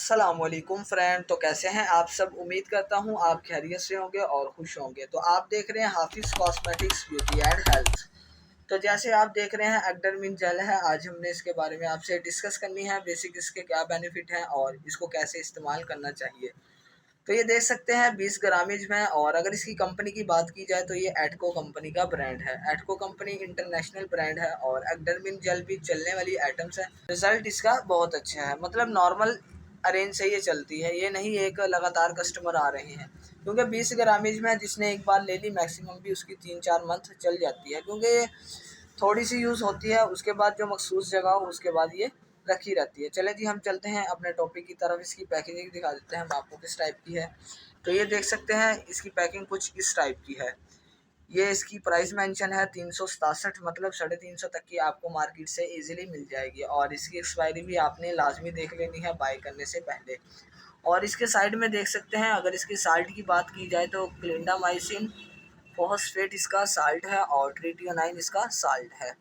अस्सलामुअलैकुम फ्रेंड। तो कैसे हैं आप सब? उम्मीद करता हूं आप खैरियत से होंगे और खुश होंगे। तो आप देख रहे हैं हाफिज़ कॉस्मेटिक्स ब्यूटी एंड हेल्थ। तो जैसे आप देख रहे हैं एक्डरमिन जेल है। आज हमने इसके बारे में आपसे डिस्कस करनी है, बेसिक इसके क्या बेनिफिट हैं और इसको कैसे इस्तेमाल करना चाहिए। तो ये देख सकते हैं 20 ग्रामेज में। और अगर इसकी कंपनी की बात की जाए तो ये एटको कंपनी का ब्रांड है। एटको कंपनी इंटरनेशनल ब्रांड है और एक्डरमिन जेल भी चलने वाली आइटम्स है। रिजल्ट इसका बहुत अच्छा है, मतलब नॉर्मल अरेंज से ये चलती है, ये नहीं एक लगातार कस्टमर आ रहे हैं। क्योंकि 20 ग्रामेज में जिसने एक बार ले ली मैक्सिमम भी उसकी 3-4 मंथ चल जाती है, क्योंकि ये थोड़ी सी यूज़ होती है, उसके बाद जो मखसूस जगह हो उसके बाद ये रखी रहती है। चले जी हम चलते हैं अपने टॉपिक की तरफ। इसकी पैकेजिंग दिखा देते हैं हम आपको किस टाइप की है। तो ये देख सकते हैं इसकी पैकिंग कुछ इस टाइप की है। ये इसकी प्राइस मेंशन है 367, मतलब 350 तक की आपको मार्केट से इजीली मिल जाएगी। और इसकी एक्सपायरी भी आपने लाजमी देख लेनी है बाय करने से पहले। और इसके साइड में देख सकते हैं, अगर इसकी साल्ट की बात की जाए तो क्लिंडामाइसिन फॉस्फेट इसका साल्ट है और ट्रिटियोनाइन इसका साल्ट है।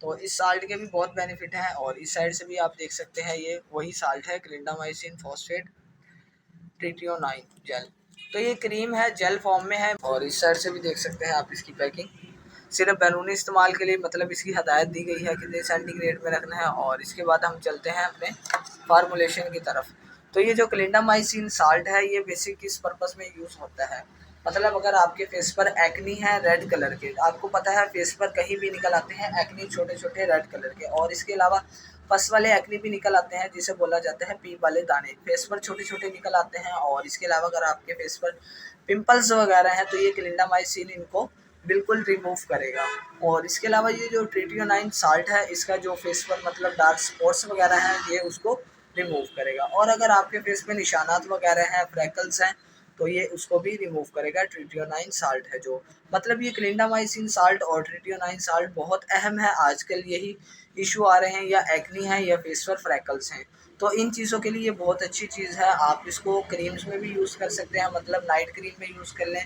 तो इस साल्ट के भी बहुत बेनिफिट हैं। और इस साइड से भी आप देख सकते हैं ये वही साल्ट है, क्लिंडामाइसिन फॉस्फेट ट्रिटियोनाइन जेल। तो ये क्रीम है, जेल फॉर्म में है। और इस साइड से भी देख सकते हैं आप इसकी पैकिंग। सिर्फ बैरूनी इस्तेमाल के लिए मतलब इसकी हदायत दी गई है कितने सेंटीग्रेड में रखना है। और इसके बाद हम चलते हैं अपने फार्मूलेशन की तरफ। तो ये जो क्लिंडामाइसिन साल्ट है ये बेसिक किस पर्पस में यूज़ होता है, मतलब अगर आपके फेस पर एक्नी है रेड कलर के, आपको पता है फेस पर कहीं भी निकल आते हैं एक्नी छोटे छोटे रेड कलर के। और इसके अलावा पस वाले एक्नी भी निकल आते हैं जिसे बोला जाता है पीप वाले दाने, फेस पर छोटे छोटे निकल आते हैं। और इसके अलावा अगर आपके फेस पर पिंपल्स वगैरह हैं तो ये क्लिंडामाइसिन इनको बिल्कुल रिमूव करेगा। और इसके अलावा ये जो ट्रिटियोनाइन साल्ट है इसका जो फेस पर मतलब डार्क स्पॉट्स वगैरह हैं ये उसको रिमूव करेगा। और अगर आपके फेस पे निशानात वगैरह हैं, फ्रैकल्स हैं, तो ये उसको भी रिमूव करेगा। ट्रिटियोनाइन साल्ट है जो, मतलब ये क्लिंडामाइसिन साल्ट और ट्रिटियोनाइन साल्ट बहुत अहम है। आजकल यही इशू आ रहे हैं, या एक्नी है या फेस पर फ्रैकल्स हैं, तो इन चीज़ों के लिए ये बहुत अच्छी चीज़ है। आप इसको क्रीम्स में भी यूज़ कर सकते हैं, मतलब नाइट क्रीम में यूज़ कर लें,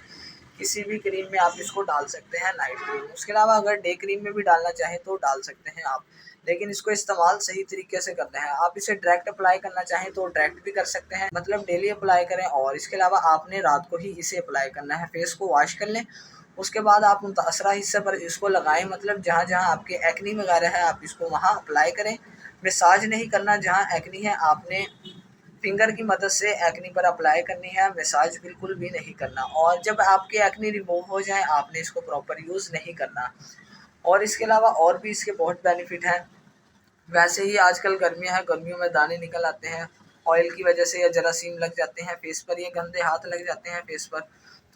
किसी भी क्रीम में आप इसको डाल सकते हैं नाइट क्रीम। उसके अलावा अगर डे क्रीम में भी डालना चाहें तो डाल सकते हैं आप, लेकिन इसको इस्तेमाल सही तरीके से करना है। आप इसे डायरेक्ट अप्लाई करना चाहें तो डायरेक्ट भी कर सकते हैं, मतलब डेली अप्लाई करें। और इसके अलावा आपने रात को ही इसे अप्लाई करना है, फेस को वॉश कर लें, उसके बाद आप मुतासरा हिस्से पर इसको लगाएं, मतलब जहाँ जहाँ आपके एक्नी वगैरह है आप इसको वहाँ अप्लाई करें। मसाज नहीं करना, जहाँ एक्नी है आपने फिंगर की मदद से एक्नी पर अप्लाई करनी है, मसाज बिल्कुल भी नहीं करना। और जब आपके एक्नी रिमूव हो जाए आपने इसको प्रॉपर यूज़ नहीं करना। और इसके अलावा और भी इसके बहुत बेनिफिट हैं। वैसे ही आजकल गर्मियाँ हैं, गर्मियों में दाने निकल आते हैं ऑयल की वजह से, या जरासीम लग जाते हैं फेस पर, या गंदे हाथ लग जाते हैं फेस पर,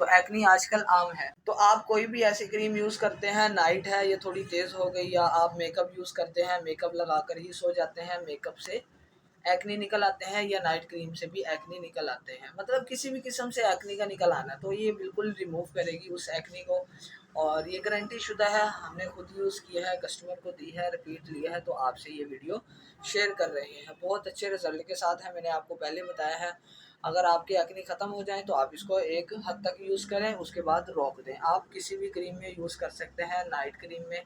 तो एक्नी आजकल आम है। तो आप कोई भी ऐसी क्रीम यूज़ करते हैं, नाइट है ये थोड़ी तेज़ हो गई, या आप मेकअप यूज़ करते हैं, मेकअप लगा कर ही सो जाते हैं, मेकअप से एक्नी निकल आते हैं, या नाइट क्रीम से भी एक्नी निकल आते हैं, मतलब किसी भी किस्म से एक्नी का निकल आना, तो ये बिल्कुल रिमूव करेगी उस एक्नी को। और ये गारंटी शुदा है, हमने खुद यूज़ किया है, कस्टमर को दी है, रिपीट लिया है, तो आपसे ये वीडियो शेयर कर रहे हैं। बहुत अच्छे रिजल्ट के साथ है, मैंने आपको पहले बताया है। अगर आपकी एक्नी ख़त्म हो जाए तो आप इसको एक हद तक यूज़ करें, उसके बाद रोक दें। आप किसी भी क्रीम में यूज़ कर सकते हैं, नाइट क्रीम में,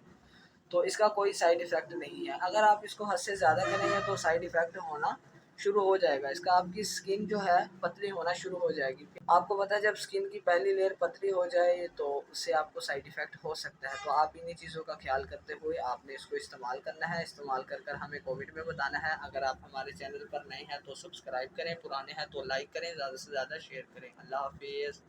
तो इसका कोई साइड इफ़ेक्ट नहीं है। अगर आप इसको हद से ज़्यादा करेंगे तो साइड इफ़ेक्ट होना शुरू हो जाएगा इसका, आपकी स्किन जो है पतली होना शुरू हो जाएगी। आपको पता है जब स्किन की पहली लेयर पतली हो जाए तो उससे आपको साइड इफ़ेक्ट हो सकता है। तो आप इन्हीं चीज़ों का ख्याल करते हुए आपने इसको इस्तेमाल करना है। इस्तेमाल कर कर हमें कमेंट में बताना है। अगर आप हमारे चैनल पर नए हैं तो सब्सक्राइब करें, पुराने हैं तो लाइक करें, ज़्यादा से ज़्यादा शेयर करें। अल्लाह हाफिज़।